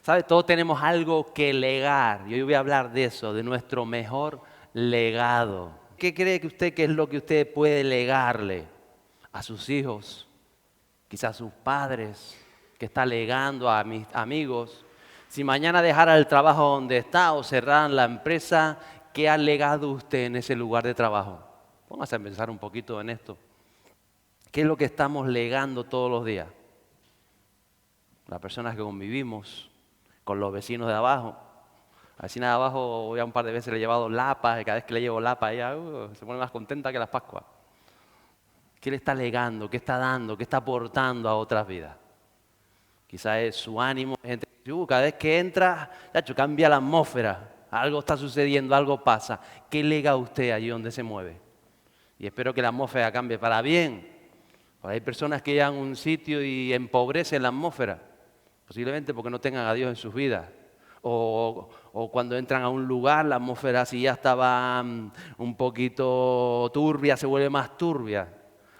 ¿Sabe? Todos tenemos algo que legar. Y hoy voy a hablar de eso, de nuestro mejor legado. ¿Qué cree que usted que es lo que usted puede legarle a sus hijos? Quizás a sus padres, que está legando a mis amigos. Si mañana dejara el trabajo donde está o cerraran la empresa, ¿qué ha legado usted en ese lugar de trabajo? Póngase a pensar un poquito en esto. ¿Qué es lo que estamos legando todos los días? Las personas que convivimos, con los vecinos de abajo. A la vecina de abajo ya un par de veces le he llevado lapas y cada vez que le llevo lapas ella se pone más contenta que las Pascuas. ¿Qué le está legando? ¿Qué está dando? ¿Qué está aportando a otras vidas? Quizás es su ánimo. Gente, cada vez que entra, chacho, cambia la atmósfera. Algo está sucediendo, algo pasa. ¿Qué lega usted allí donde se mueve? Y espero que la atmósfera cambie para bien. Porque hay personas que llegan a un sitio y empobrecen la atmósfera. Posiblemente porque no tengan a Dios en sus vidas. O cuando entran a un lugar, la atmósfera si ya estaba un poquito turbia, se vuelve más turbia.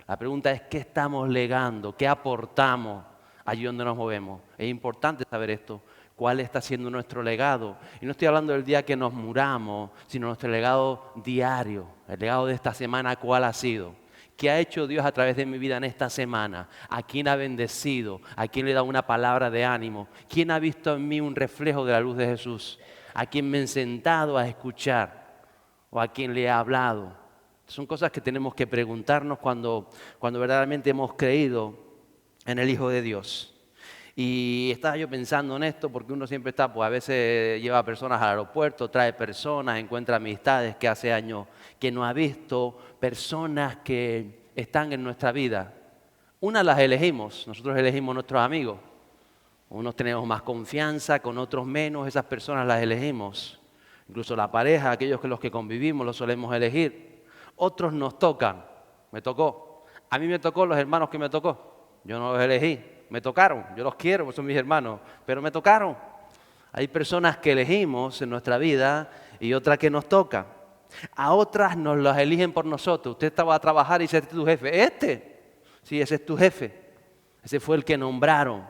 La pregunta es, ¿qué estamos legando? ¿Qué aportamos allí donde nos movemos? Es importante saber esto. ¿Cuál está siendo nuestro legado? Y no estoy hablando del día que nos muramos, sino nuestro legado diario. El legado de esta semana, ¿cuál ha sido? ¿Qué ha hecho Dios a través de mi vida en esta semana? ¿A quién ha bendecido? ¿A quién le da una palabra de ánimo? ¿Quién ha visto en mí un reflejo de la luz de Jesús? ¿A quién me he sentado a escuchar? ¿O a quién le he hablado? Son cosas que tenemos que preguntarnos cuando verdaderamente hemos creído en el Hijo de Dios. Y estaba yo pensando en esto porque uno siempre está, pues a veces lleva personas al aeropuerto, trae personas, encuentra amistades que hace años que no ha visto, personas que están en nuestra vida. Unas las elegimos, nosotros elegimos nuestros amigos. Unos tenemos más confianza, con otros menos, esas personas las elegimos. Incluso la pareja, aquellos con los que convivimos, los solemos elegir. Otros nos tocan, me tocó. A mí me tocó los hermanos que me tocó, yo no los elegí. Me tocaron, yo los quiero, porque son mis hermanos, pero me tocaron. Hay personas que elegimos en nuestra vida y otras que nos tocan. A otras nos las eligen por nosotros. Usted estaba a trabajar y ese es tu jefe. Sí, ese es tu jefe. Ese fue el que nombraron.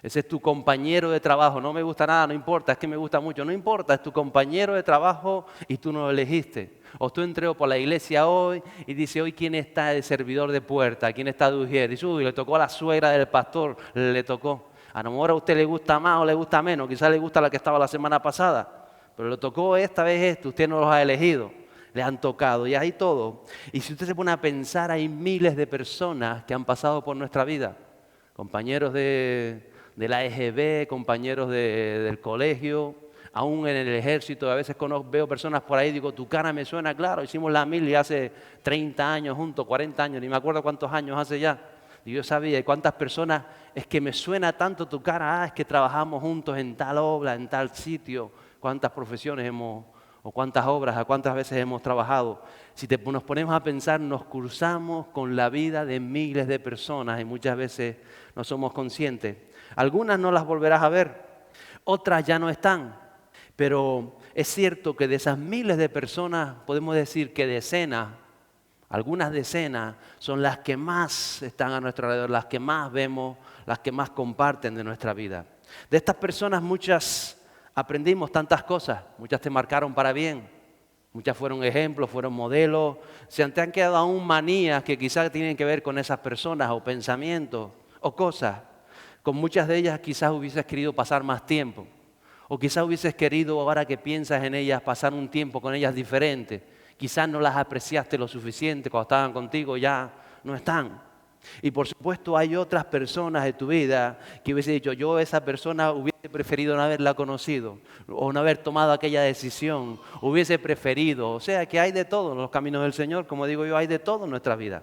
Ese es tu compañero de trabajo. No me gusta nada, no importa, es que me gusta mucho. No importa, es tu compañero de trabajo y tú no lo elegiste. O tú entró por la iglesia hoy y dice, hoy ¿quién está de servidor de puerta? ¿Quién está de ujier? Dice, uy, le tocó a la suegra del pastor, le tocó. A lo mejor a usted le gusta más o le gusta menos, quizás le gusta la que estaba la semana pasada. Pero le tocó esta vez esto, usted no los ha elegido. Le han tocado y hay todo. Y si usted se pone a pensar, hay miles de personas que han pasado por nuestra vida. Compañeros de la EGB, compañeros del colegio, aún en el ejército. A veces veo personas por ahí y digo, tu cara me suena, claro, hicimos la mili hace 30 años juntos, 40 años, ni me acuerdo cuántos años hace ya. Y yo sabía, y cuántas personas, es que me suena tanto tu cara, es que trabajamos juntos en tal obra, en tal sitio, cuántas profesiones o cuántas obras, a cuántas veces hemos trabajado. Si nos ponemos a pensar, nos cruzamos con la vida de miles de personas y muchas veces no somos conscientes. Algunas no las volverás a ver, otras ya no están. Pero es cierto que de esas miles de personas podemos decir que decenas, algunas decenas son las que más están a nuestro alrededor, las que más vemos, las que más comparten de nuestra vida. De estas personas muchas aprendimos tantas cosas, muchas te marcaron para bien, muchas fueron ejemplos, fueron modelos, te han quedado aún manías que quizás tienen que ver con esas personas o pensamientos o cosas. Con muchas de ellas quizás hubieses querido pasar más tiempo. O quizás hubieses querido, ahora que piensas en ellas, pasar un tiempo con ellas diferente. Quizás no las apreciaste lo suficiente cuando estaban contigo, ya no están. Y por supuesto hay otras personas de tu vida que hubiese dicho, yo esa persona hubiese preferido no haberla conocido o no haber tomado aquella decisión, hubiese preferido. O sea que hay de todo en los caminos del Señor, como digo yo, hay de todo en nuestra vida.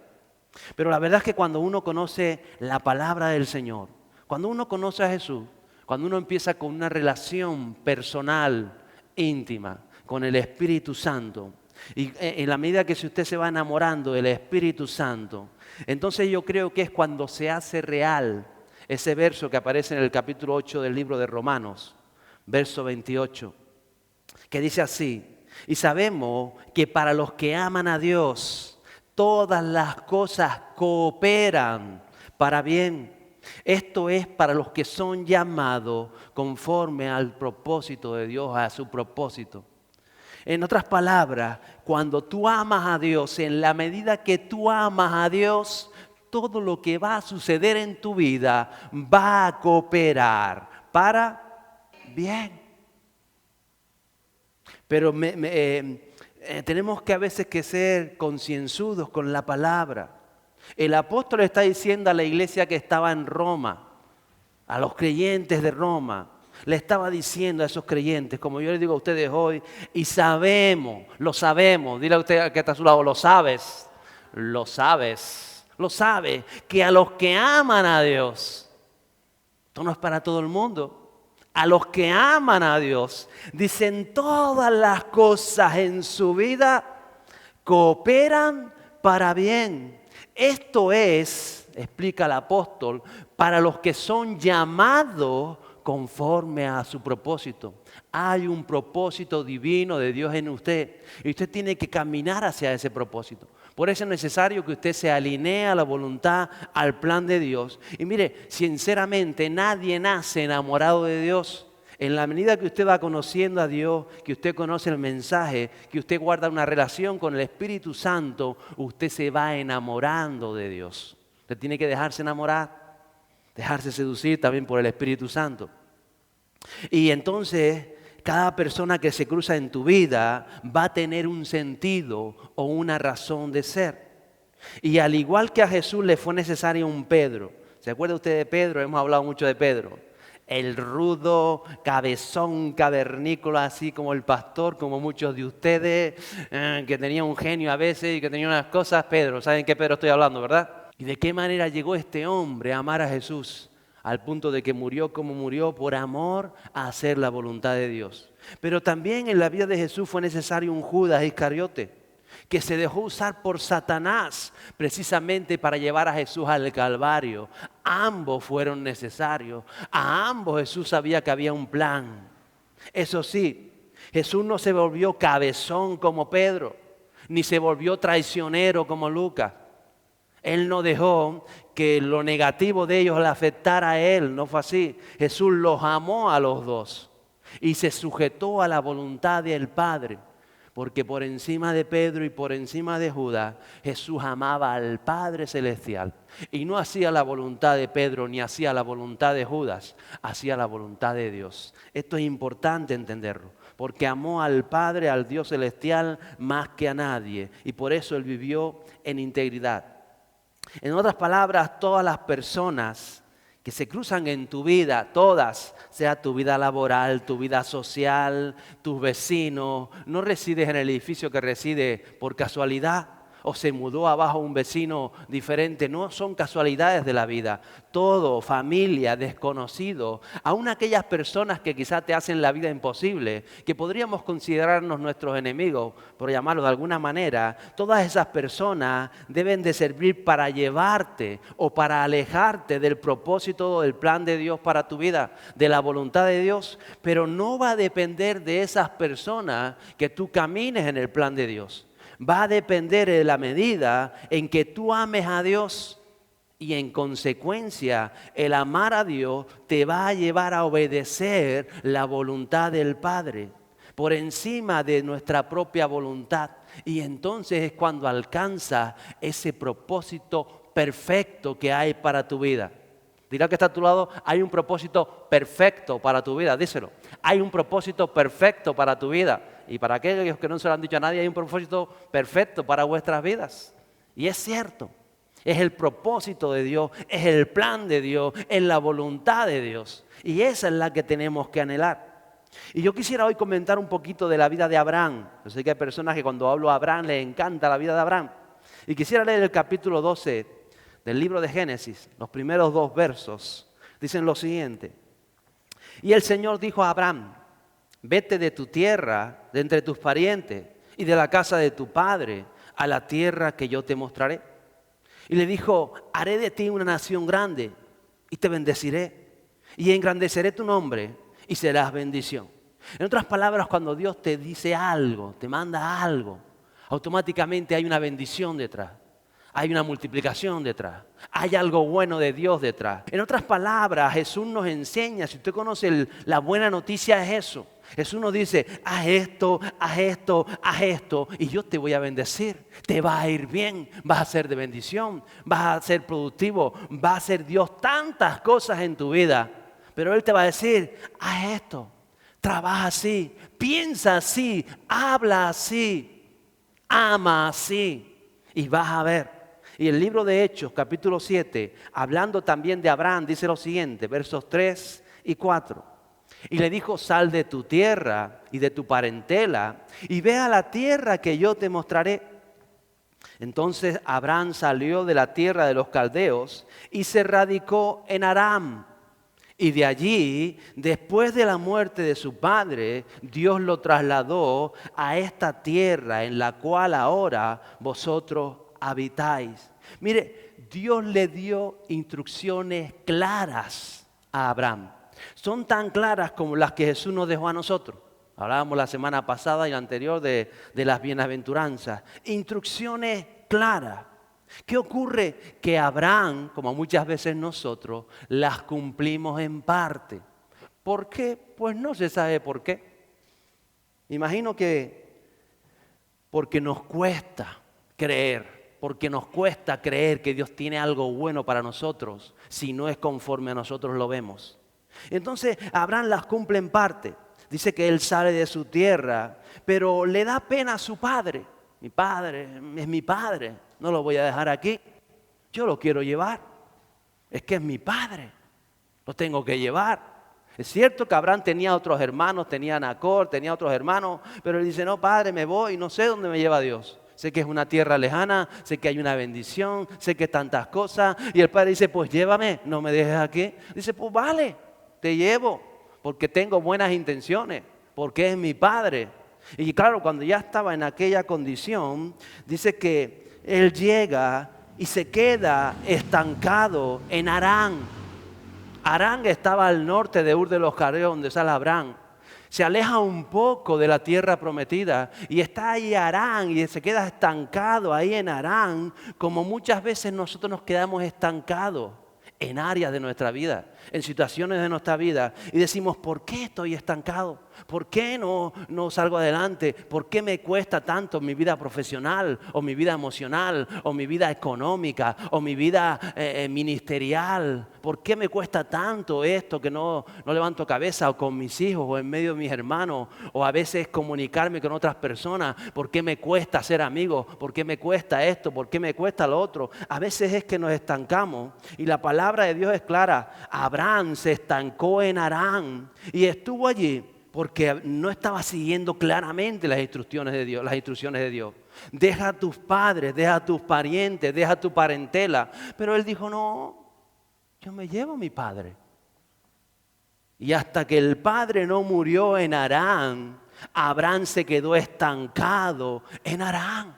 Pero la verdad es que cuando uno conoce la palabra del Señor, cuando uno conoce a Jesús, cuando uno empieza con una relación personal, íntima, con el Espíritu Santo, y en la medida que si usted se va enamorando del Espíritu Santo, entonces yo creo que es cuando se hace real ese verso que aparece en el capítulo 8 del libro de Romanos, verso 28, que dice así, y sabemos que para los que aman a Dios, todas las cosas cooperan para bien. Esto es para los que son llamados conforme al propósito de Dios, a su propósito. En otras palabras, cuando tú amas a Dios, en la medida que tú amas a Dios, todo lo que va a suceder en tu vida va a cooperar para bien. Pero tenemos que a veces que ser concienzudos con la palabra. El apóstol está diciendo a la iglesia que estaba en Roma, a los creyentes de Roma, le estaba diciendo a esos creyentes, como yo les digo a ustedes hoy, y sabemos, lo sabemos, dile a usted que está a su lado, lo sabes, que a los que aman a Dios, esto no es para todo el mundo, a los que aman a Dios, dicen todas las cosas en su vida cooperan para bien. Esto es, explica el apóstol, para los que son llamados conforme a su propósito. Hay un propósito divino de Dios en usted y usted tiene que caminar hacia ese propósito. Por eso es necesario que usted se alinee a la voluntad, al plan de Dios. Y mire, sinceramente nadie nace enamorado de Dios. En la medida que usted va conociendo a Dios, que usted conoce el mensaje, que usted guarda una relación con el Espíritu Santo, usted se va enamorando de Dios. Usted tiene que dejarse enamorar, dejarse seducir también por el Espíritu Santo. Y entonces, cada persona que se cruza en tu vida va a tener un sentido o una razón de ser. Y al igual que a Jesús le fue necesario un Pedro. ¿Se acuerda usted de Pedro? Hemos hablado mucho de Pedro. El rudo, cabezón, cavernícola, así como el pastor, como muchos de ustedes, que tenía un genio a veces y que tenía unas cosas. Pedro, ¿saben qué Pedro estoy hablando, verdad? ¿Y de qué manera llegó este hombre a amar a Jesús? Al punto de que murió como murió por amor a hacer la voluntad de Dios. Pero también en la vida de Jesús fue necesario un Judas Iscariote, que se dejó usar por Satanás precisamente para llevar a Jesús al Calvario. Ambos fueron necesarios. A ambos Jesús sabía que había un plan. Eso sí, Jesús no se volvió cabezón como Pedro, ni se volvió traicionero como Lucas. Él no dejó que lo negativo de ellos le afectara a él, no fue así. Jesús los amó a los dos y se sujetó a la voluntad del Padre. Porque por encima de Pedro y por encima de Judas, Jesús amaba al Padre Celestial. Y no hacía la voluntad de Pedro ni hacía la voluntad de Judas, hacía la voluntad de Dios. Esto es importante entenderlo, porque amó al Padre, al Dios Celestial, más que a nadie. Y por eso Él vivió en integridad. En otras palabras, todas las personas que se cruzan en tu vida, todas, sea tu vida laboral, tu vida social, tus vecinos, no resides en el edificio que reside por casualidad o se mudó abajo un vecino diferente, no son casualidades de la vida. Todo, familia, desconocido, aún aquellas personas que quizás te hacen la vida imposible, que podríamos considerarnos nuestros enemigos, por llamarlo de alguna manera, todas esas personas deben de servir para llevarte o para alejarte del propósito del plan de Dios para tu vida, de la voluntad de Dios, pero no va a depender de esas personas que tú camines en el plan de Dios. Va a depender de la medida en que tú ames a Dios y en consecuencia el amar a Dios te va a llevar a obedecer la voluntad del Padre por encima de nuestra propia voluntad. Y entonces es cuando alcanza ese propósito perfecto que hay para tu vida. Dirá que está a tu lado, hay un propósito perfecto para tu vida, díselo. Hay un propósito perfecto para tu vida. Y para aquellos que no se lo han dicho a nadie, hay un propósito perfecto para vuestras vidas. Y es cierto, es el propósito de Dios, es el plan de Dios, es la voluntad de Dios. Y esa es la que tenemos que anhelar. Y yo quisiera hoy comentar un poquito de la vida de Abraham. Yo sé que hay personas que cuando hablo de Abraham les encanta la vida de Abraham. Y quisiera leer el capítulo 12 del libro de Génesis, los primeros 2 versos. Dicen lo siguiente. Y el Señor dijo a Abraham: vete de tu tierra, de entre tus parientes y de la casa de tu padre, a la tierra que yo te mostraré. Y le dijo: haré de ti una nación grande y te bendeciré y engrandeceré tu nombre y serás bendición. En otras palabras, cuando Dios te dice algo, te manda algo, automáticamente hay una bendición detrás. Hay una multiplicación detrás. Hay algo bueno de Dios detrás. En otras palabras, Jesús nos enseña, si usted conoce la buena noticia es eso. Jesús nos dice, haz esto, haz esto, haz esto y yo te voy a bendecir. Te va a ir bien, vas a ser de bendición, vas a ser productivo, va a hacer Dios tantas cosas en tu vida. Pero Él te va a decir, haz esto, trabaja así, piensa así, habla así, ama así y vas a ver. Y el libro de Hechos, capítulo 7, hablando también de Abraham, dice lo siguiente, versos 3 y 4. Y le dijo, sal de tu tierra y de tu parentela y ve a la tierra que yo te mostraré. Entonces Abraham salió de la tierra de los caldeos y se radicó en Aram. Y de allí, después de la muerte de su padre, Dios lo trasladó a esta tierra en la cual ahora vosotros habitáis. Mire, Dios le dio instrucciones claras a Abraham. Son tan claras como las que Jesús nos dejó a nosotros. Hablábamos la semana pasada y la anterior de las bienaventuranzas. Instrucciones claras. ¿Qué ocurre? Que Abraham, como muchas veces nosotros, las cumplimos en parte. ¿Por qué? Pues no se sabe por qué. Imagino que porque nos cuesta creer, porque nos cuesta creer que Dios tiene algo bueno para nosotros si no es conforme a nosotros lo vemos. Entonces Abraham las cumple en parte. Dice que él sale de su tierra, pero le da pena a su padre. Mi padre es mi padre, no lo voy a dejar aquí. Yo lo quiero llevar. Es que es mi padre, lo tengo que llevar. Es cierto que Abraham tenía otros hermanos, tenía a Nacor, tenía otros hermanos, pero él dice, no padre, me voy, no sé dónde me lleva Dios. Sé que es una tierra lejana, sé que hay una bendición, sé que tantas cosas. Y el padre dice, pues llévame, no me dejes aquí. Dice, pues vale, te llevo, porque tengo buenas intenciones, porque es mi padre. Y claro, cuando ya estaba en aquella condición, dice que él llega y se queda estancado en Harán. Harán estaba al norte de Ur de los Caldeos, donde sale Abraham. Se aleja un poco de la tierra prometida y está ahí Harán y se queda estancado ahí en Harán, como muchas veces nosotros nos quedamos estancados en áreas de nuestra vida, en situaciones de nuestra vida y decimos, ¿por qué estoy estancado? ¿Por qué no salgo adelante? ¿Por qué me cuesta tanto mi vida profesional o mi vida emocional o mi vida económica o mi vida ministerial? ¿Por qué me cuesta tanto esto que no levanto cabeza o con mis hijos o en medio de mis hermanos o a veces comunicarme con otras personas? ¿Por qué me cuesta ser amigos? ¿Por qué me cuesta esto? ¿Por qué me cuesta lo otro? A veces es que nos estancamos y la palabra de Dios es clara. Abraham se estancó en Harán y estuvo allí porque no estaba siguiendo claramente las instrucciones de Dios. Deja a tus padres, deja a tus parientes, deja a tu parentela. Pero él dijo, no, yo me llevo a mi padre. Y hasta que el padre no murió en Harán, Abraham se quedó estancado en Harán.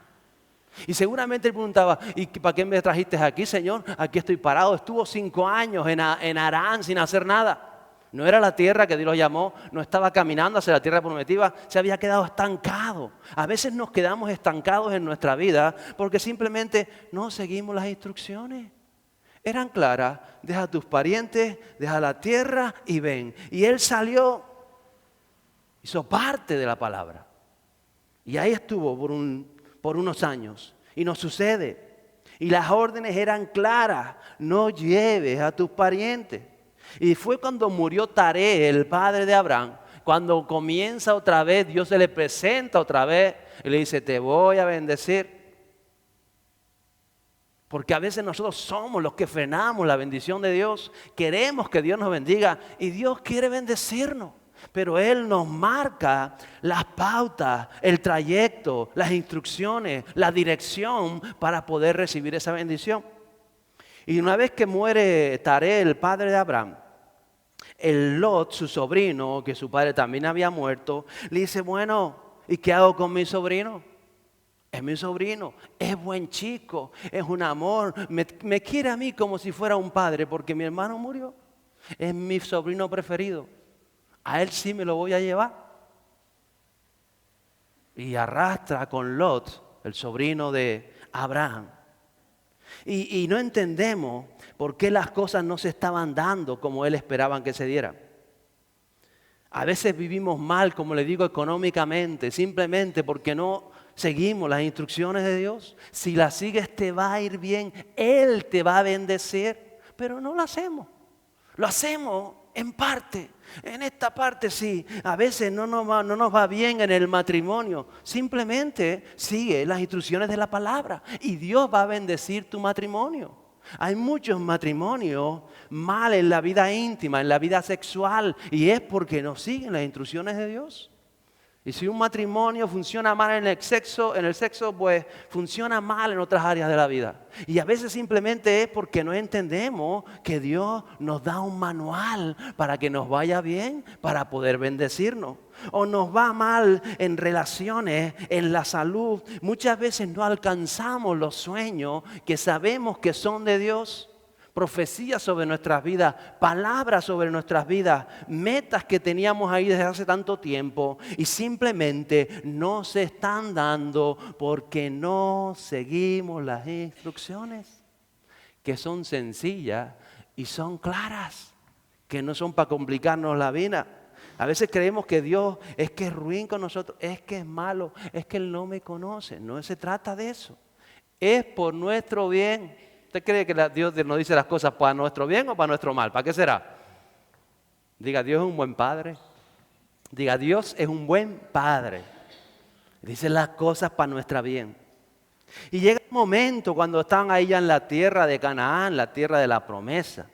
Y seguramente él preguntaba, ¿y para qué me trajiste aquí, Señor? Aquí estoy parado. Estuvo 5 años en Harán sin hacer nada. No era la tierra que Dios lo llamó, no estaba caminando hacia la tierra prometida, se había quedado estancado. A veces nos quedamos estancados en nuestra vida porque simplemente no seguimos las instrucciones. Eran claras, deja a tus parientes, deja la tierra y ven. Y él salió, hizo parte de la palabra. Y ahí estuvo por unos años. Y nos sucede. Y las órdenes eran claras, no lleves a tus parientes. Y fue cuando murió Taré, el padre de Abraham, cuando comienza otra vez, Dios se le presenta otra vez y le dice, te voy a bendecir. Porque a veces nosotros somos los que frenamos la bendición de Dios, queremos que Dios nos bendiga y Dios quiere bendecirnos. Pero Él nos marca las pautas, el trayecto, las instrucciones, la dirección para poder recibir esa bendición. Y una vez que muere Taré, el padre de Abraham, el Lot, su sobrino, que su padre también había muerto, le dice, bueno, ¿y qué hago con mi sobrino? Es mi sobrino, es buen chico, es un amor, me quiere a mí como si fuera un padre porque mi hermano murió. Es mi sobrino preferido, a él sí me lo voy a llevar. Y arrastra con Lot, el sobrino de Abraham. Y no entendemos por qué las cosas no se estaban dando como Él esperaba que se dieran. A veces vivimos mal, como le digo, económicamente, simplemente porque no seguimos las instrucciones de Dios. Si las sigues te va a ir bien, Él te va a bendecir, pero no lo hacemos. Lo hacemos en parte. En esta parte sí, a veces no nos va bien en el matrimonio. Simplemente sigue las instrucciones de la palabra y Dios va a bendecir tu matrimonio. Hay muchos matrimonios mal en la vida íntima, en la vida sexual, y es porque no siguen las instrucciones de Dios. Y si un matrimonio funciona mal en el sexo, pues funciona mal en otras áreas de la vida. Y a veces simplemente es porque no entendemos que Dios nos da un manual para que nos vaya bien, para poder bendecirnos. O nos va mal en relaciones, en la salud. Muchas veces no alcanzamos los sueños que sabemos que son de Dios. Profecías sobre nuestras vidas, palabras sobre nuestras vidas, metas que teníamos ahí desde hace tanto tiempo y simplemente no se están dando porque no seguimos las instrucciones, que son sencillas y son claras, que no son para complicarnos la vida. A veces creemos que Dios es que es ruin con nosotros, es que es malo, es que Él no me conoce. No se trata de eso, es por nuestro bien. ¿Usted cree que Dios nos dice las cosas para nuestro bien o para nuestro mal? ¿Para qué será? Diga, Dios es un buen padre. Diga, Dios es un buen padre. Dice las cosas para nuestro bien. Y llega el momento cuando están ahí ya en la tierra de Canaán, la tierra de la promesa,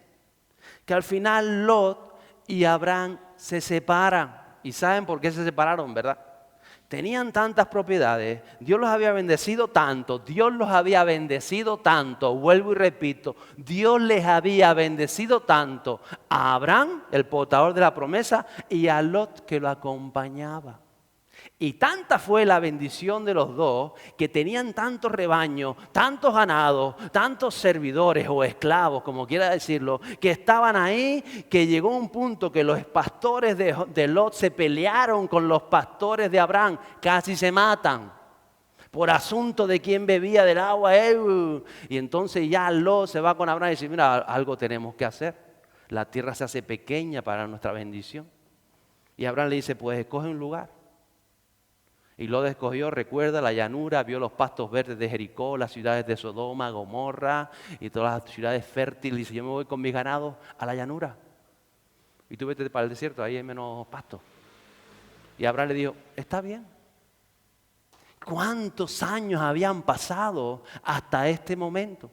que al final Lot y Abraham se separan. ¿Y saben por qué se separaron, verdad? Tenían tantas propiedades, Dios los había bendecido tanto, vuelvo y repito, Dios les había bendecido tanto a Abraham, el portador de la promesa, y a Lot que lo acompañaba. Y tanta fue la bendición de los dos que tenían tantos rebaños, tantos ganados, tantos servidores o esclavos, como quiera decirlo, que estaban ahí, que llegó un punto que los pastores de Lot se pelearon con los pastores de Abraham, casi se matan por asunto de quién bebía del agua. Y entonces ya Lot se va con Abraham y dice, mira, algo tenemos que hacer. La tierra se hace pequeña para nuestra bendición. Y Abraham le dice, pues escoge un lugar. Y Lot escogió, recuerda, la llanura, vio los pastos verdes de Jericó, las ciudades de Sodoma, Gomorra y todas las ciudades fértiles. Y dice, yo me voy con mis ganados a la llanura. Y tú vete para el desierto, ahí hay menos pasto. Y Abraham le dijo, está bien. ¿Cuántos años habían pasado hasta este momento?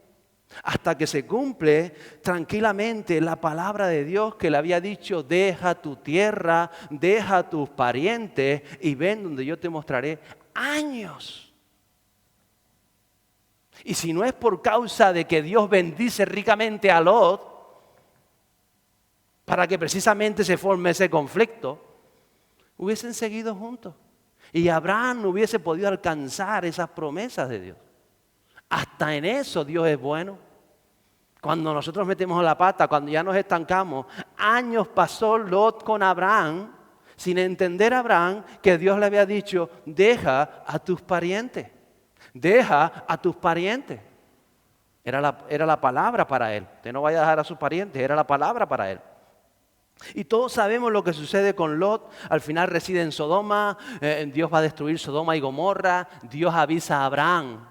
Hasta que se cumple tranquilamente la palabra de Dios que le había dicho, deja tu tierra, deja tus parientes y ven donde yo te mostraré. Años. Y si no es por causa de que Dios bendice ricamente a Lot, para que precisamente se forme ese conflicto, hubiesen seguido juntos. Y Abraham no hubiese podido alcanzar esas promesas de Dios. Hasta en eso Dios es bueno. Cuando nosotros metemos la pata, cuando ya nos estancamos, años pasó Lot con Abraham, sin entender a Abraham que Dios le había dicho, deja a tus parientes, deja a tus parientes. Era la palabra para él. Usted no vaya a dejar a sus parientes, era la palabra para él. Y todos sabemos lo que sucede con Lot. Al final reside en Sodoma, Dios va a destruir Sodoma y Gomorra, Dios avisa a Abraham.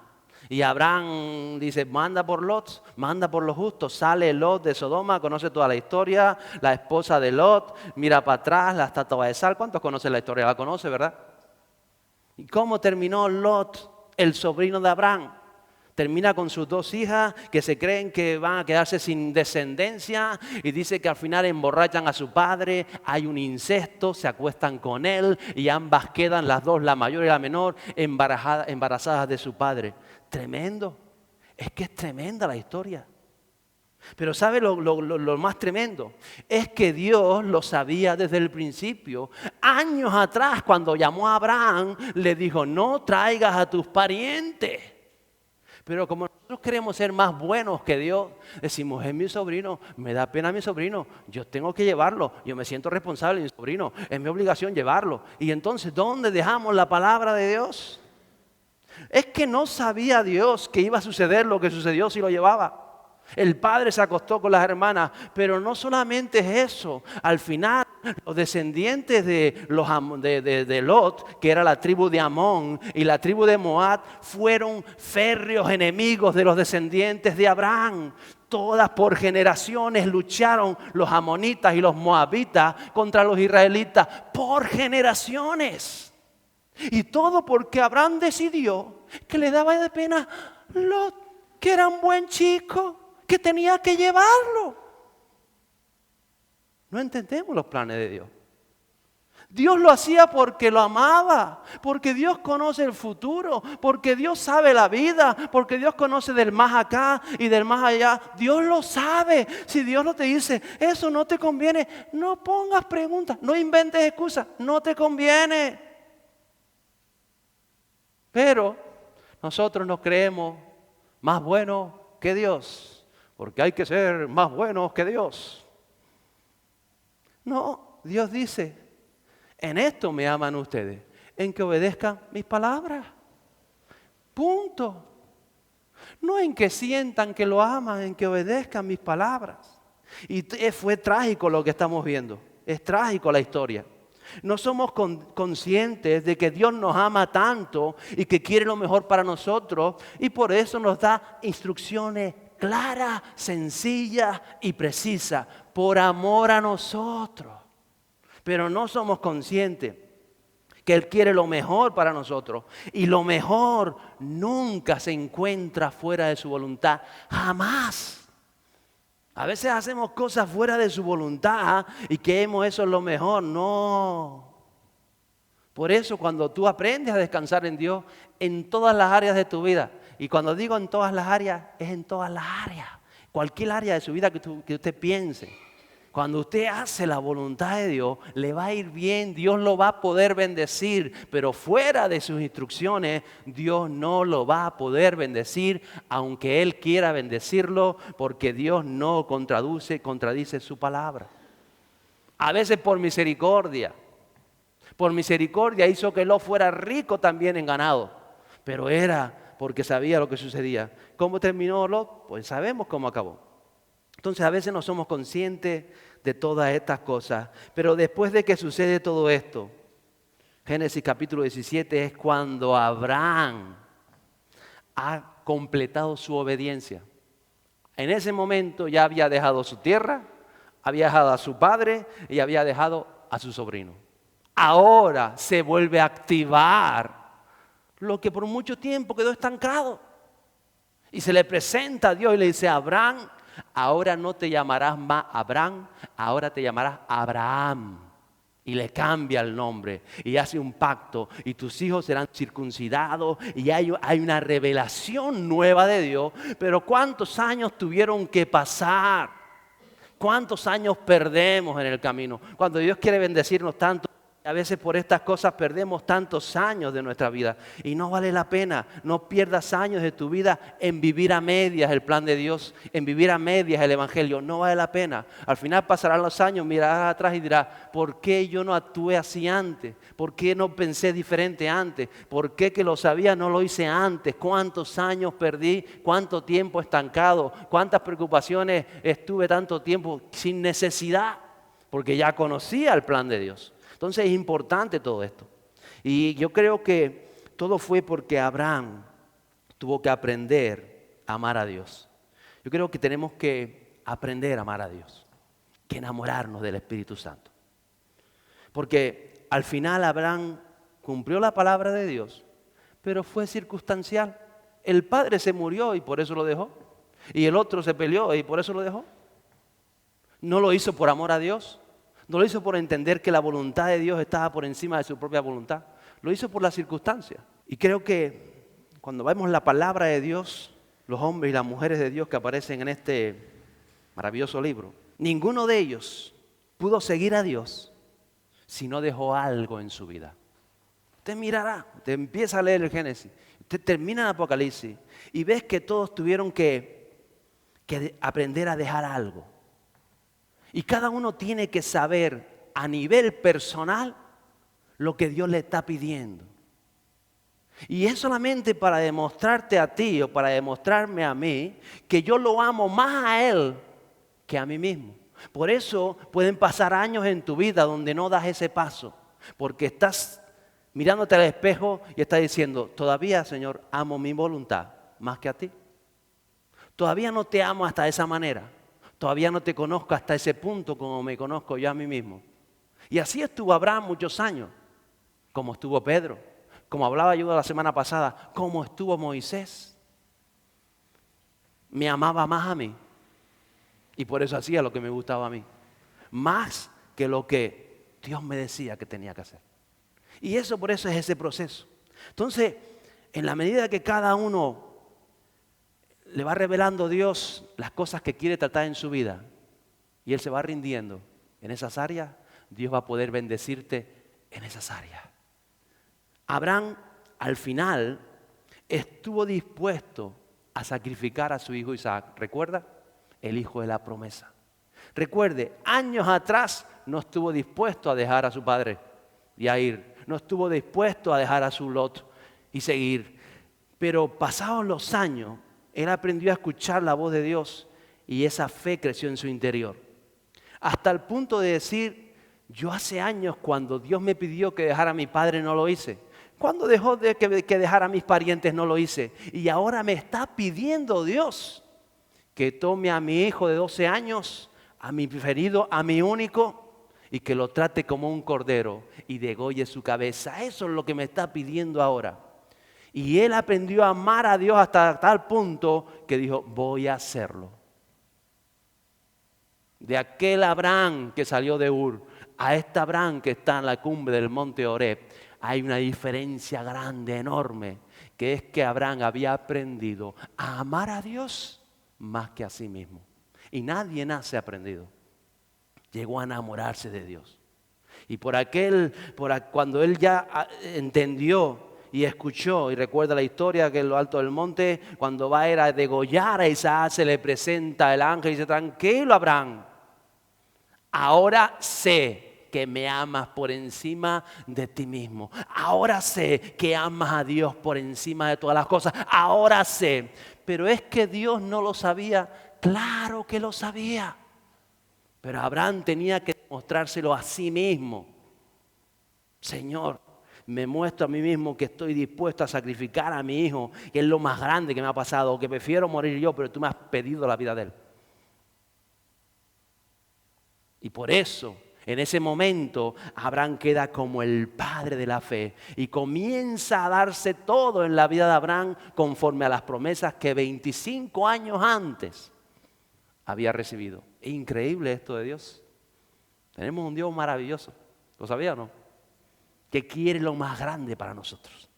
Y Abraham dice, manda por Lot, manda por los justos. Sale Lot de Sodoma, conoce toda la historia, la esposa de Lot, mira para atrás, la estatua de sal. ¿Cuántos conocen la historia? La conoce, ¿verdad? ¿Y cómo terminó Lot, el sobrino de Abraham? Termina con sus dos hijas que se creen que van a quedarse sin descendencia y dice que al final emborrachan a su padre, hay un incesto, se acuestan con él y ambas quedan, las dos, la mayor y la menor, embarazadas de su padre. Tremendo, es que es tremenda la historia. Pero ¿sabe lo más tremendo? Es que Dios lo sabía desde el principio. Años atrás, cuando llamó a Abraham, le dijo, no traigas a tus parientes. Pero como nosotros queremos ser más buenos que Dios, decimos, es mi sobrino, me da pena mi sobrino, yo tengo que llevarlo, yo me siento responsable de mi sobrino, es mi obligación llevarlo. Y entonces, ¿dónde dejamos la palabra de Dios? Es que no sabía Dios que iba a suceder lo que sucedió si lo llevaba. El padre se acostó con las hermanas, pero no solamente es eso. Al final, los descendientes de Lot, que era la tribu de Amón, y la tribu de Moab, fueron férreos enemigos de los descendientes de Abraham. Todas por generaciones lucharon los amonitas y los moabitas contra los israelitas, por generaciones. Y todo porque Abraham decidió que le daba de pena Lot, que era un buen chico, que tenía que llevarlo. No entendemos los planes de Dios. Dios lo hacía porque lo amaba, porque Dios conoce el futuro, porque Dios sabe la vida, porque Dios conoce del más acá y del más allá. Dios lo sabe. Si Dios no te dice, eso no te conviene, no pongas preguntas, no inventes excusas, no te conviene. Pero nosotros nos creemos más buenos que Dios, porque hay que ser más buenos que Dios. No, Dios dice, en esto me aman ustedes, en que obedezcan mis palabras. Punto. No en que sientan que lo aman, en que obedezcan mis palabras. Y fue trágico lo que estamos viendo. Es trágico la historia. No somos conscientes de que Dios nos ama tanto y que quiere lo mejor para nosotros, y por eso nos da instrucciones claras, sencillas y precisas, por amor a nosotros. Pero no somos conscientes que Él quiere lo mejor para nosotros, y lo mejor nunca se encuentra fuera de su voluntad, jamás. A veces hacemos cosas fuera de su voluntad y creemos eso es lo mejor. No. Por eso cuando tú aprendes a descansar en Dios en todas las áreas de tu vida, y cuando digo en todas las áreas, es en todas las áreas, cualquier área de su vida que usted piense. Cuando usted hace la voluntad de Dios, le va a ir bien, Dios lo va a poder bendecir, pero fuera de sus instrucciones, Dios no lo va a poder bendecir, aunque Él quiera bendecirlo, porque Dios no contradice su palabra. A veces por misericordia hizo que Lot fuera rico también en ganado, pero era porque sabía lo que sucedía. ¿Cómo terminó Lot? Pues sabemos cómo acabó. Entonces a veces no somos conscientes de todas estas cosas, pero después de que sucede todo esto, Génesis capítulo 17 es cuando Abraham ha completado su obediencia. En ese momento ya había dejado su tierra, había dejado a su padre y había dejado a su sobrino. Ahora se vuelve a activar lo que por mucho tiempo quedó estancado. Y se le presenta a Dios y le dice, Abraham, ahora no te llamarás más Abraham, ahora te llamarás Abraham. Y le cambia el nombre y hace un pacto, y tus hijos serán circuncidados, y hay una revelación nueva de Dios. Pero ¿cuántos años tuvieron que pasar? ¿Cuántos años perdemos en el camino? Cuando Dios quiere bendecirnos tanto, a veces por estas cosas perdemos tantos años de nuestra vida, y no vale la pena. No pierdas años de tu vida en vivir a medias el plan de Dios, en vivir a medias el evangelio. No vale la pena. Al final pasarán los años, mirarás atrás y dirás, ¿por qué yo no actué así antes? ¿Por qué no pensé diferente antes? ¿Por qué que lo sabía no lo hice antes? ¿Cuántos años perdí? ¿Cuánto tiempo estancado? ¿Cuántas preocupaciones estuve tanto tiempo sin necesidad? Porque ya conocía el plan de Dios. Entonces es importante todo esto. Y yo creo que todo fue porque Abraham tuvo que aprender a amar a Dios. Yo creo que tenemos que aprender a amar a Dios, que enamorarnos del Espíritu Santo. Porque al final Abraham cumplió la palabra de Dios, pero fue circunstancial. El padre se murió y por eso lo dejó. Y el otro se peleó y por eso lo dejó. No lo hizo por amor a Dios. No lo hizo por entender que la voluntad de Dios estaba por encima de su propia voluntad. Lo hizo por las circunstancias. Y creo que cuando vemos la palabra de Dios, los hombres y las mujeres de Dios que aparecen en este maravilloso libro, ninguno de ellos pudo seguir a Dios si no dejó algo en su vida. Usted mirará, usted empieza a leer el Génesis, usted termina el Apocalipsis y ves que todos tuvieron que aprender a dejar algo. Y cada uno tiene que saber a nivel personal lo que Dios le está pidiendo. Y es solamente para demostrarte a ti o para demostrarme a mí que yo lo amo más a Él que a mí mismo. Por eso pueden pasar años en tu vida donde no das ese paso, porque estás mirándote al espejo y estás diciendo, todavía, Señor, amo mi voluntad más que a ti. Todavía no te amo hasta esa manera. Todavía no te conozco hasta ese punto como me conozco yo a mí mismo. Y así estuvo Abraham muchos años, como estuvo Pedro, como hablaba yo la semana pasada, como estuvo Moisés. Me amaba más a mí y por eso hacía lo que me gustaba a mí, más que lo que Dios me decía que tenía que hacer. Y eso por eso es ese proceso. Entonces, en la medida que cada uno le va revelando a Dios las cosas que quiere tratar en su vida y Él se va rindiendo en esas áreas, Dios va a poder bendecirte en esas áreas. Abraham al final estuvo dispuesto a sacrificar a su hijo Isaac. ¿Recuerda? El hijo de la promesa. Recuerde, años atrás no estuvo dispuesto a dejar a su padre y a ir. No estuvo dispuesto a dejar a su Lot y seguir. Pero pasados los años, él aprendió a escuchar la voz de Dios y esa fe creció en su interior. Hasta el punto de decir, yo hace años cuando Dios me pidió que dejara a mi padre no lo hice. Cuando dejó de que dejara a mis parientes no lo hice. Y ahora me está pidiendo Dios que tome a mi hijo de 12 años, a mi preferido, a mi único, y que lo trate como un cordero y degolle su cabeza. Eso es lo que me está pidiendo ahora. Y él aprendió a amar a Dios hasta tal punto que dijo, voy a hacerlo. De aquel Abraham que salió de Ur a este Abraham que está en la cumbre del monte Horeb, hay una diferencia grande, enorme, que es que Abraham había aprendido a amar a Dios más que a sí mismo. Y nadie nace aprendido. Llegó a enamorarse de Dios. Y cuando él ya entendió y escuchó, y recuerda la historia que en lo alto del monte, cuando va a ir a degollar a Isaac, se le presenta el ángel y dice, tranquilo Abraham, ahora sé que me amas por encima de ti mismo. Ahora sé que amas a Dios por encima de todas las cosas. Ahora sé. Pero es que Dios no lo sabía. Claro que lo sabía. Pero Abraham tenía que demostrárselo a sí mismo. Señor, me muestro a mí mismo que estoy dispuesto a sacrificar a mi hijo, que es lo más grande que me ha pasado, que prefiero morir yo, pero tú me has pedido la vida de él. Y por eso, en ese momento, Abraham queda como el padre de la fe y comienza a darse todo en la vida de Abraham conforme a las promesas que 25 años antes había recibido. Es increíble esto de Dios. Tenemos un Dios maravilloso. ¿Lo sabía o no? Que quiere lo más grande para nosotros.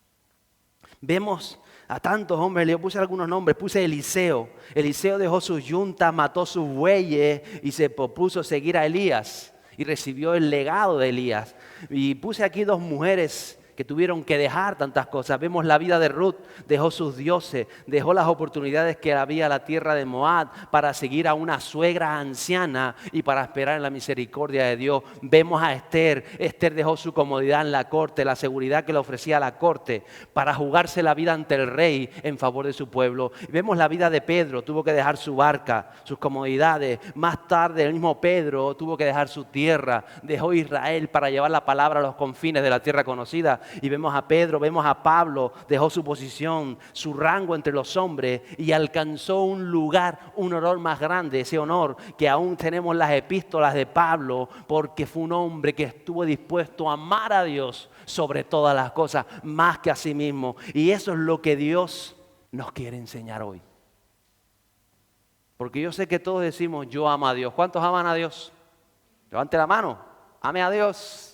Vemos a tantos hombres, le puse algunos nombres, puse Eliseo. Eliseo dejó sus yuntas, mató sus bueyes y se propuso seguir a Elías y recibió el legado de Elías. Y puse aquí dos mujeres que tuvieron que dejar tantas cosas. Vemos la vida de Ruth, dejó sus dioses, dejó las oportunidades que había en la tierra de Moab para seguir a una suegra anciana y para esperar en la misericordia de Dios. Vemos a Esther, Esther dejó su comodidad en la corte, la seguridad que le ofrecía la corte para jugarse la vida ante el rey en favor de su pueblo. Vemos la vida de Pedro, tuvo que dejar su barca, sus comodidades. Más tarde el mismo Pedro tuvo que dejar su tierra, dejó Israel para llevar la palabra a los confines de la tierra conocida. Y vemos a Pedro, vemos a Pablo, dejó su posición, su rango entre los hombres y alcanzó un lugar, un honor más grande, ese honor que aún tenemos las epístolas de Pablo, porque fue un hombre que estuvo dispuesto a amar a Dios sobre todas las cosas, más que a sí mismo. Y eso es lo que Dios nos quiere enseñar hoy. Porque yo sé que todos decimos, yo amo a Dios. ¿Cuántos aman a Dios? Levante la mano, ame a Dios.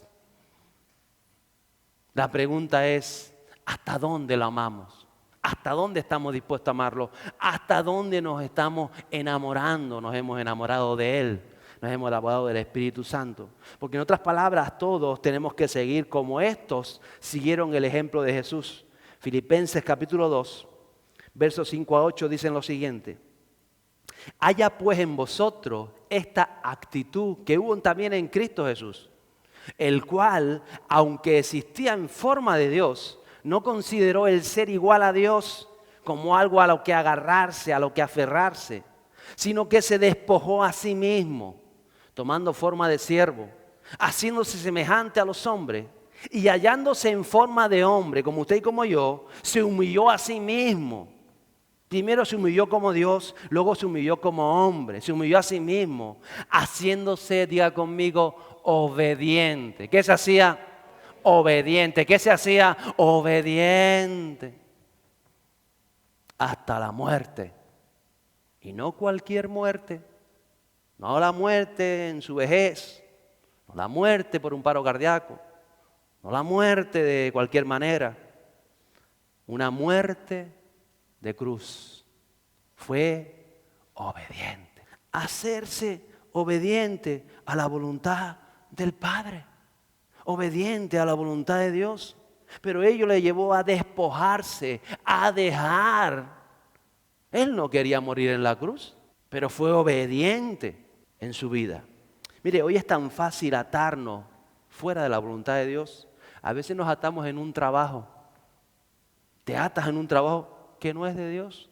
La pregunta es, ¿hasta dónde lo amamos? ¿Hasta dónde estamos dispuestos a amarlo? ¿Hasta dónde nos estamos enamorando? Nos hemos enamorado de Él, nos hemos enamorado del Espíritu Santo. Porque en otras palabras, todos tenemos que seguir como estos siguieron el ejemplo de Jesús. Filipenses capítulo 2, versos 5 a 8 dicen lo siguiente. Haya pues en vosotros esta actitud que hubo también en Cristo Jesús, el cual, aunque existía en forma de Dios, No consideró el ser igual a Dios como algo a lo que agarrarse, a lo que aferrarse, sino que se despojó a sí mismo, tomando forma de siervo, haciéndose semejante a los hombres y hallándose en forma de hombre, como usted y como yo, se humilló a sí mismo. Primero se humilló como Dios, luego se humilló como hombre, se humilló a sí mismo, haciéndose, diga conmigo, obediente. ¿Qué se hacía? Obediente. ¿Qué se hacía? Obediente. Hasta la muerte. Y no cualquier muerte. No la muerte en su vejez. No la muerte por un paro cardíaco. No la muerte de cualquier manera. Una muerte de cruz. Fue obediente. Hacerse obediente a la voluntad del Padre. Obediente a la voluntad de Dios. Pero ello le llevó a despojarse, a dejar. Él no quería morir en la cruz, pero fue obediente en su vida. Mire, hoy es tan fácil atarnos fuera de la voluntad de Dios. A veces nos atamos en un trabajo. Te atas en un trabajo que no es de Dios.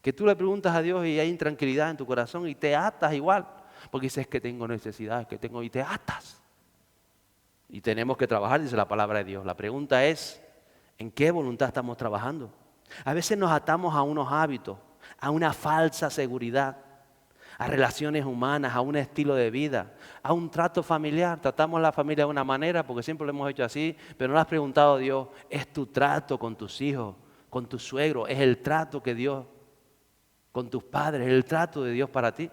Que tú le preguntas a Dios y hay intranquilidad en tu corazón y te atas igual. Porque dices que tengo necesidad, que tengo y te atas. Y tenemos que trabajar, dice la palabra de Dios. La pregunta es, ¿en qué voluntad estamos trabajando? A veces nos atamos a unos hábitos, a una falsa seguridad, a relaciones humanas, a un estilo de vida, a un trato familiar. Tratamos a la familia de una manera porque siempre lo hemos hecho así, pero no le has preguntado a Dios, ¿es tu trato con tus hijos, con tus suegros? ¿Es el trato que Dios, con tus padres, es el trato de Dios para ti?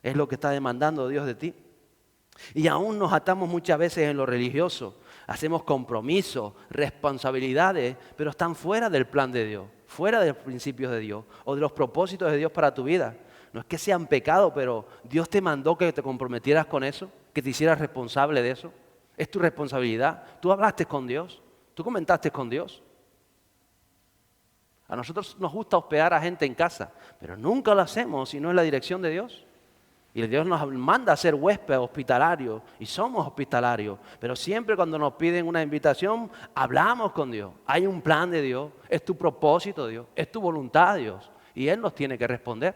¿Es lo que está demandando Dios de ti? Y aún nos atamos muchas veces en lo religioso. Hacemos compromisos, responsabilidades, pero están fuera del plan de Dios, fuera de los principios de Dios o de los propósitos de Dios para tu vida. No es que sean pecado, pero Dios te mandó que te comprometieras con eso, que te hicieras responsable de eso. Es tu responsabilidad. Tú hablaste con Dios, tú comentaste con Dios. A nosotros nos gusta hospedar a gente en casa, pero nunca lo hacemos si no es la dirección de Dios. Y Dios nos manda a ser huéspedes hospitalarios y somos hospitalarios. Pero siempre cuando nos piden una invitación, hablamos con Dios. Hay un plan de Dios, es tu propósito Dios, es tu voluntad Dios. Y Él nos tiene que responder.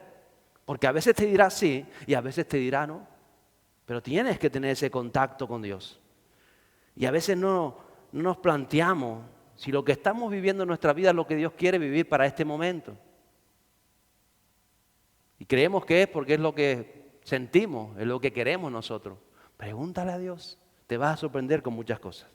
Porque a veces te dirá sí y a veces te dirá no. Pero tienes que tener ese contacto con Dios. Y a veces no nos planteamos si lo que estamos viviendo en nuestra vida es lo que Dios quiere vivir para este momento. Y creemos que es porque es lo que sentimos, es lo que queremos nosotros. Pregúntale a Dios, te vas a sorprender con muchas cosas.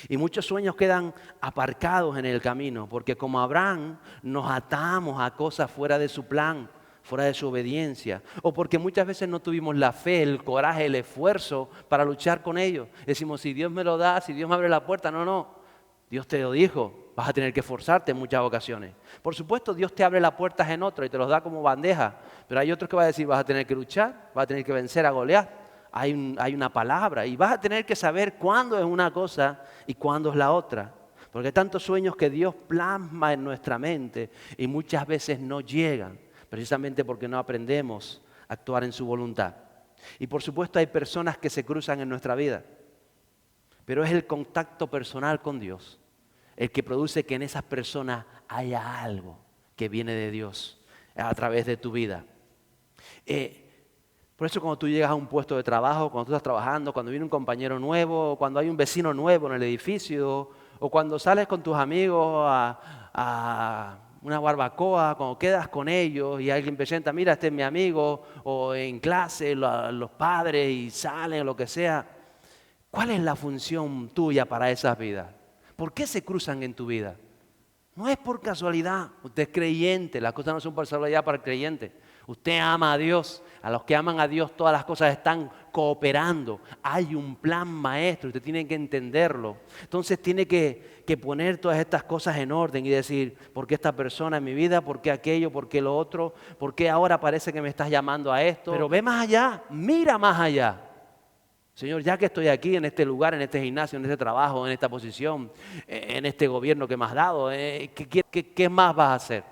Y muchos sueños quedan aparcados en el camino, porque como Abraham nos atamos a cosas fuera de su plan, fuera de su obediencia, o porque muchas veces no tuvimos la fe, el coraje, el esfuerzo para luchar con ellos. Decimos, si Dios me lo da, si Dios me abre la puerta, no, Dios te lo dijo, vas a tener que esforzarte en muchas ocasiones. Por supuesto, Dios te abre las puertas en otras y te los da como bandeja, pero hay otros que va a decir, vas a tener que luchar, vas a tener que vencer a Goliat. Hay una palabra y vas a tener que saber cuándo es una cosa y cuándo es la otra. Porque hay tantos sueños que Dios plasma en nuestra mente y muchas veces no llegan, precisamente porque no aprendemos a actuar en su voluntad. Y por supuesto hay personas que se cruzan en nuestra vida, pero es el contacto personal con Dios el que produce que en esas personas haya algo que viene de Dios a través de tu vida. Por eso cuando tú llegas a un puesto de trabajo, cuando tú estás trabajando, cuando viene un compañero nuevo, cuando hay un vecino nuevo en el edificio, o cuando sales con tus amigos a una barbacoa, cuando quedas con ellos y alguien presenta, mira, este es mi amigo, o en clase los padres y salen, o lo que sea. ¿Cuál es la función tuya para esas vidas? ¿Por qué se cruzan en tu vida? No es por casualidad. Usted es creyente, las cosas no son por casualidad para el creyente. Usted ama a Dios. A los que aman a Dios todas las cosas están cooperando. Hay un plan maestro, usted tiene que entenderlo. Entonces tiene que poner todas estas cosas en orden y decir, ¿por qué esta persona en mi vida? ¿Por qué aquello? ¿Por qué lo otro? ¿Por qué ahora parece que me estás llamando a esto? Pero ve más allá, mira más allá. Señor, ya que estoy aquí en este lugar, en este gimnasio, en este trabajo, en esta posición, en este gobierno que me has dado, ¿qué más vas a hacer?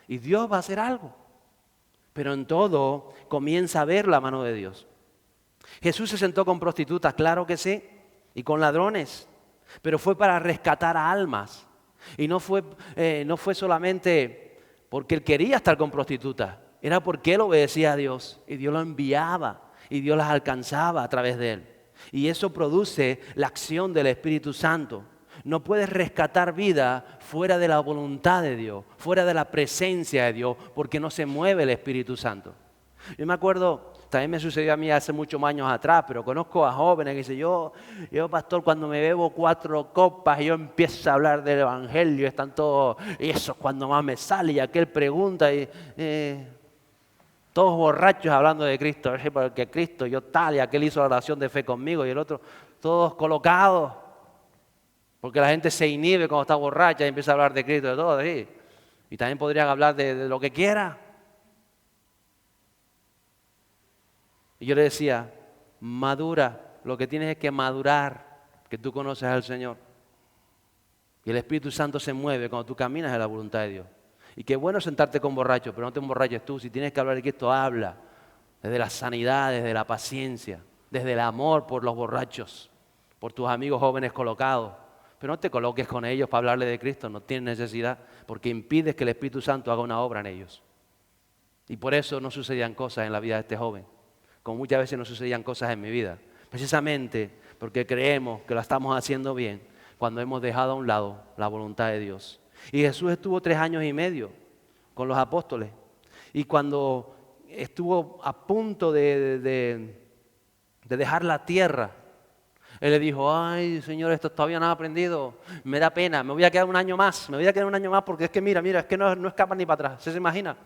Y Dios va a hacer algo. Pero en todo comienza a ver la mano de Dios. Jesús se sentó con prostitutas, claro que sí, y con ladrones. pero fue para rescatar almas. Y no fue solamente porque él quería estar con prostitutas, era porque él obedecía a Dios y Dios lo enviaba y Dios las alcanzaba a través de él. Y eso produce la acción del Espíritu Santo. No puedes rescatar vida fuera de la voluntad de Dios, fuera de la presencia de Dios, porque no se mueve el Espíritu Santo. Yo me acuerdo, también me sucedió a mí hace muchos años atrás, pero conozco a jóvenes que dicen, yo pastor, cuando me bebo 4 copas, yo empiezo a hablar del Evangelio, están todos, y eso es cuando más me sale, y aquel pregunta, y todos borrachos hablando de Cristo, porque Cristo, yo tal, y aquel hizo la oración de fe conmigo, y el otro, todos colocados, porque la gente se inhibe cuando está borracha y empieza a hablar de Cristo, de todo, ¿sí? Y también podrían hablar de lo que quiera. Y yo le decía, madura, lo que tienes es que madurar, que tú conoces al Señor. Y el Espíritu Santo se mueve cuando tú caminas en la voluntad de Dios. Y qué bueno sentarte con borrachos, pero no te emborraches tú. Si tienes que hablar de Cristo, habla. Desde la sanidad, desde la paciencia, desde el amor por los borrachos, por tus amigos jóvenes colocados. Pero no te coloques con ellos para hablarle de Cristo, no tienes necesidad, porque impides que el Espíritu Santo haga una obra en ellos. Y por eso no sucedían cosas en la vida de este joven, como muchas veces no sucedían cosas en mi vida. Precisamente porque creemos que lo estamos haciendo bien cuando hemos dejado a un lado la voluntad de Dios. Y Jesús estuvo 3 años y medio con los apóstoles. Y cuando estuvo a punto de dejar la tierra, Él le dijo, ay Señor, esto todavía no he aprendido, me da pena, me voy a quedar un año más, porque es que mira, es que no escapan ni para atrás, ¿se imagina?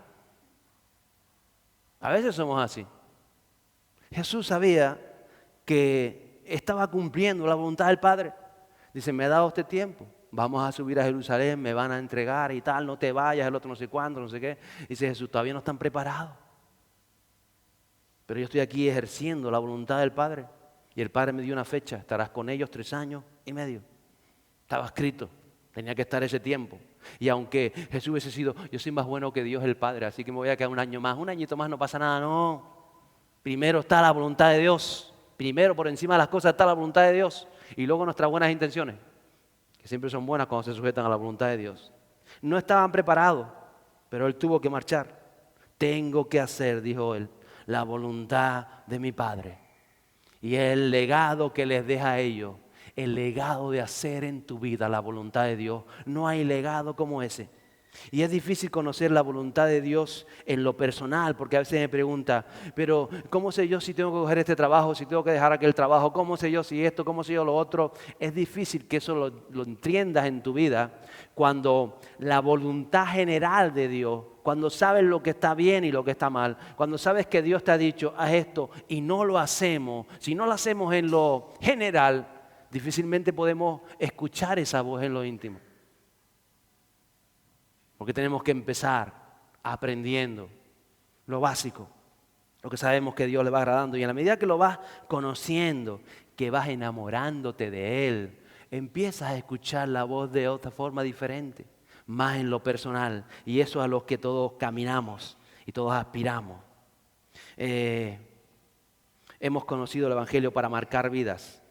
A veces somos así. Jesús sabía que estaba cumpliendo la voluntad del Padre. Dice, me ha dado este tiempo, vamos a subir a Jerusalén, me van a entregar y tal, no te vayas, el otro no sé cuándo, no sé qué. Dice Jesús, todavía no están preparados. Pero yo estoy aquí ejerciendo la voluntad del Padre. Y el Padre me dio una fecha, estarás con ellos 3 años y medio. Estaba escrito, tenía que estar ese tiempo. Y aunque Jesús hubiese sido, yo soy más bueno que Dios el Padre, así que me voy a quedar un año más, un añito más no pasa nada, no. Primero está la voluntad de Dios. Primero por encima de las cosas está la voluntad de Dios. Y luego nuestras buenas intenciones, que siempre son buenas cuando se sujetan a la voluntad de Dios. No estaban preparados, pero Él tuvo que marchar. Tengo que hacer, dijo Él, la voluntad de mi Padre. Y el legado que les deja a ellos, el legado de hacer en tu vida la voluntad de Dios. No hay legado como ese. Y es difícil conocer la voluntad de Dios en lo personal, porque a veces me pregunta, pero ¿cómo sé yo si tengo que coger este trabajo, si tengo que dejar aquel trabajo? ¿Cómo sé yo si esto, cómo sé yo lo otro? Es difícil que eso lo entiendas en tu vida cuando la voluntad general de Dios, cuando sabes lo que está bien y lo que está mal, cuando sabes que Dios te ha dicho, haz esto y no lo hacemos, si no lo hacemos en lo general, difícilmente podemos escuchar esa voz en lo íntimo. Porque tenemos que empezar aprendiendo lo básico, lo que sabemos que Dios le va agradando. Y en la medida que lo vas conociendo, que vas enamorándote de Él, empiezas a escuchar la voz de otra forma diferente, más en lo personal. Y eso es a lo que todos caminamos y todos aspiramos. Hemos conocido el Evangelio para marcar vidas.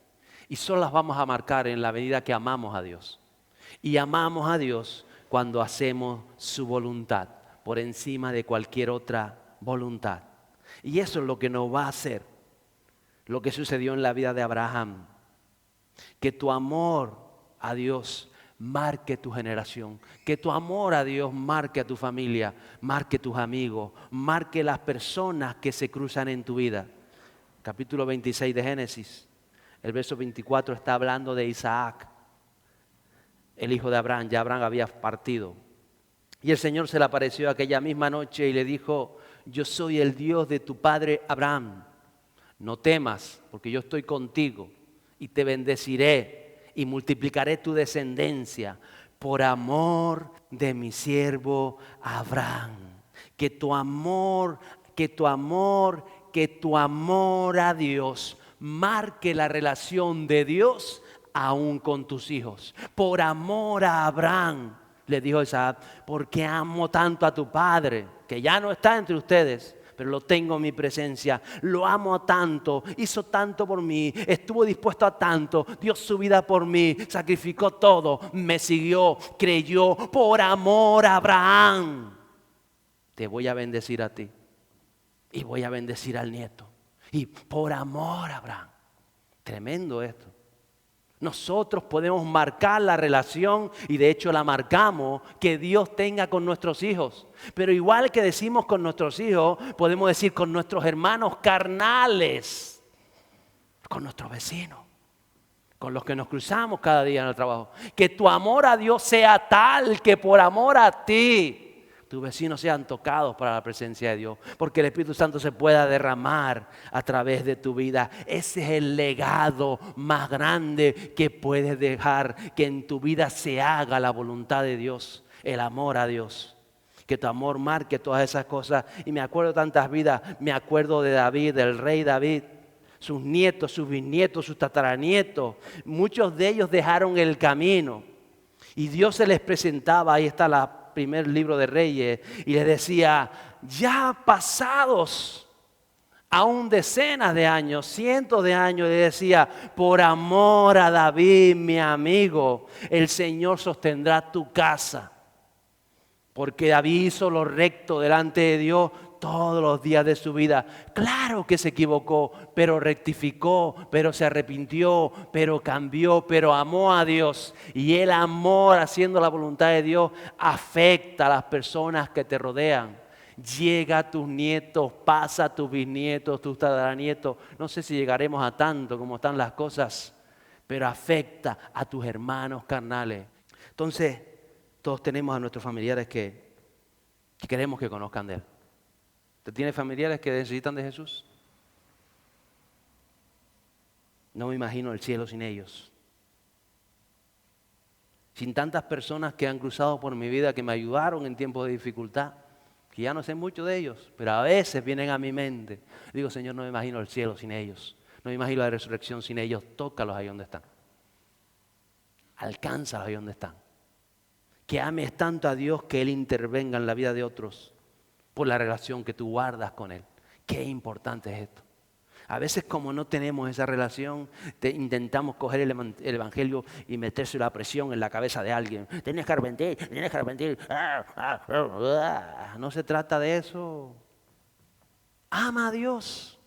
Y solo las vamos a marcar en la medida que amamos a Dios. Y amamos a Dios cuando hacemos su voluntad por encima de cualquier otra voluntad. Y eso es lo que nos va a hacer lo que sucedió en la vida de Abraham. Que tu amor a Dios marque tu generación. Que tu amor a Dios marque a tu familia, marque tus amigos, marque las personas que se cruzan en tu vida. Capítulo 26 de Génesis, el verso 24 está hablando de Isaac, el hijo de Abraham. Ya Abraham había partido. Y el Señor se le apareció aquella misma noche y le dijo, yo soy el Dios de tu padre Abraham. No temas, porque yo estoy contigo y te bendeciré y multiplicaré tu descendencia por amor de mi siervo Abraham. Que tu amor a Dios marque la relación de Dios aún con tus hijos. Por amor a Abraham, le dijo Isaac, porque amo tanto a tu padre, que ya no está entre ustedes, pero lo tengo en mi presencia. Lo amo a tanto, hizo tanto por mí, estuvo dispuesto a tanto, dio su vida por mí, sacrificó todo, me siguió, creyó por amor a Abraham. Te voy a bendecir a ti y voy a bendecir al nieto. Y por amor a Abraham. Tremendo esto. Nosotros podemos marcar la relación, y de hecho la marcamos, que Dios tenga con nuestros hijos. Pero igual que decimos con nuestros hijos, podemos decir con nuestros hermanos carnales, con nuestros vecinos, con los que nos cruzamos cada día en el trabajo. Que tu amor a Dios sea tal que por amor a ti, tus vecinos sean tocados para la presencia de Dios, porque el Espíritu Santo se pueda derramar a través de tu vida. Ese es el legado más grande que puedes dejar, que en tu vida se haga la voluntad de Dios, el amor a Dios. Que tu amor marque todas esas cosas. Y me acuerdo de tantas vidas, me acuerdo de David, del rey David, sus nietos, sus bisnietos, sus tataranietos. Muchos de ellos dejaron el camino y Dios se les presentaba, ahí está la primer libro de Reyes, y les decía, ya pasados aún decenas de años, cientos de años, le decía, por amor a David, mi amigo, el Señor sostendrá tu casa. Porque David hizo lo recto delante de Dios todos los días de su vida. Claro que se equivocó, pero rectificó, pero se arrepintió, pero cambió, pero amó a Dios. Y el amor haciendo la voluntad de Dios afecta a las personas que te rodean. Llega a tus nietos, pasa a tus bisnietos, tus tataranietos. No sé si llegaremos a tanto como están las cosas, pero afecta a tus hermanos carnales. Entonces, todos tenemos a nuestros familiares que queremos que conozcan de Él. ¿Usted tiene familiares que necesitan de Jesús? No me imagino el cielo sin ellos. Sin tantas personas que han cruzado por mi vida, que me ayudaron en tiempos de dificultad, que ya no sé mucho de ellos, pero a veces vienen a mi mente. Digo, Señor, no me imagino el cielo sin ellos. No me imagino la resurrección sin ellos. Tócalos ahí donde están. Alcánzalos ahí donde están. Que ames tanto a Dios que Él intervenga en la vida de otros por la relación que tú guardas con Él. Qué importante es esto. A veces como no tenemos esa relación, intentamos coger el Evangelio y meterse la presión en la cabeza de alguien. Tienes que arrepentir, tienes que arrepentir. No se trata de eso. Ama a Dios.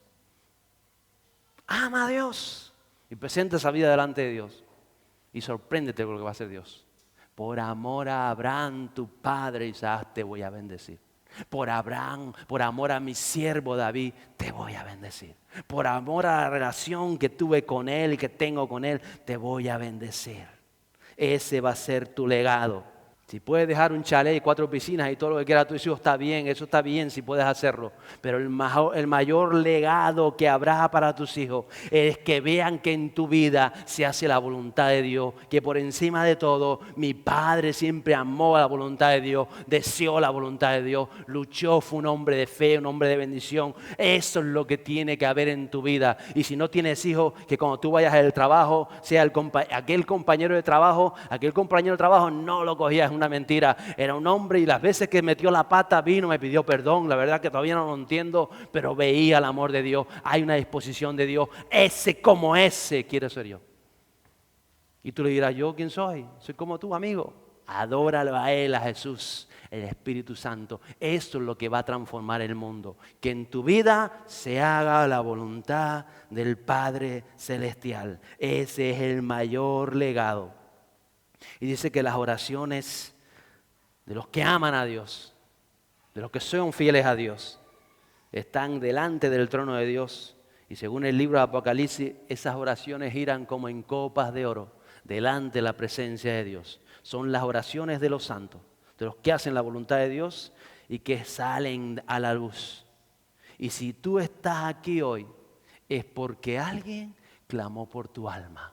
Ama a Dios. Y presenta esa vida delante de Dios. Y sorpréndete con lo que va a hacer Dios. Por amor a Abraham, tu padre Isaac, te voy a bendecir. Por Abraham, por amor a mi siervo David, te voy a bendecir. Por amor a la relación que tuve con él y que tengo con él, te voy a bendecir. Ese va a ser tu legado. Si puedes dejar un chalet y 4 piscinas y todo lo que quieras tus hijos, está bien, eso está bien si puedes hacerlo. Pero el mayor legado que habrá para tus hijos es que vean que en tu vida se hace la voluntad de Dios. Que por encima de todo, mi padre siempre amó la voluntad de Dios, deseó la voluntad de Dios, luchó, fue un hombre de fe, un hombre de bendición. Eso es lo que tiene que haber en tu vida. Y si no tienes hijos, que cuando tú vayas al trabajo, sea aquel compañero de trabajo no lo cogías. Una mentira, era un hombre y las veces que metió la pata vino, me pidió perdón, la verdad que todavía no lo entiendo, pero veía el amor de Dios, hay una disposición de Dios, ese como ese quiere ser yo. Y tú le dirás, ¿yo quién soy? Soy como tú, amigo. Adóralo a Él, a Jesús, el Espíritu Santo. Esto es lo que va a transformar el mundo. Que en tu vida se haga la voluntad del Padre Celestial. Ese es el mayor legado. Y dice que las oraciones de los que aman a Dios, de los que son fieles a Dios, están delante del trono de Dios. Y según el libro de Apocalipsis, esas oraciones giran como en copas de oro delante de la presencia de Dios. Son las oraciones de los santos, de los que hacen la voluntad de Dios y que salen a la luz. Y si tú estás aquí hoy, es porque alguien clamó por tu alma.